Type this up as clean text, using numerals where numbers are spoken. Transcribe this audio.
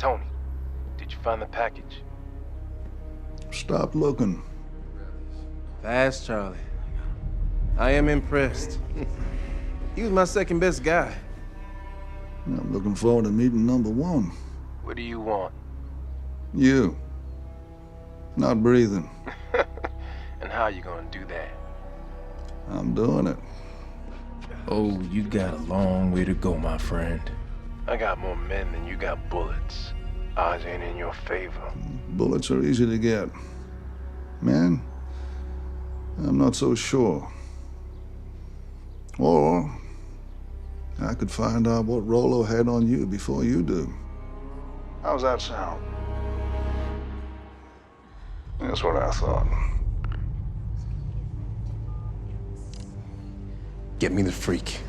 Tony, did you find the package? Stop looking. Fast, Charlie. I am impressed. He was my second best guy. I'm looking forward to meeting number one. What do you want? You. Not breathing. And how you gonna do that? I'm doing it. Oh, you got a long way to go, my friend. I got more men than you got bullets. Odds ain't in your favor. Bullets are easy to get. Man, I'm not so sure. Or I could find out what Rollo had on you before you do. How's that sound? That's what I thought. Get me the freak.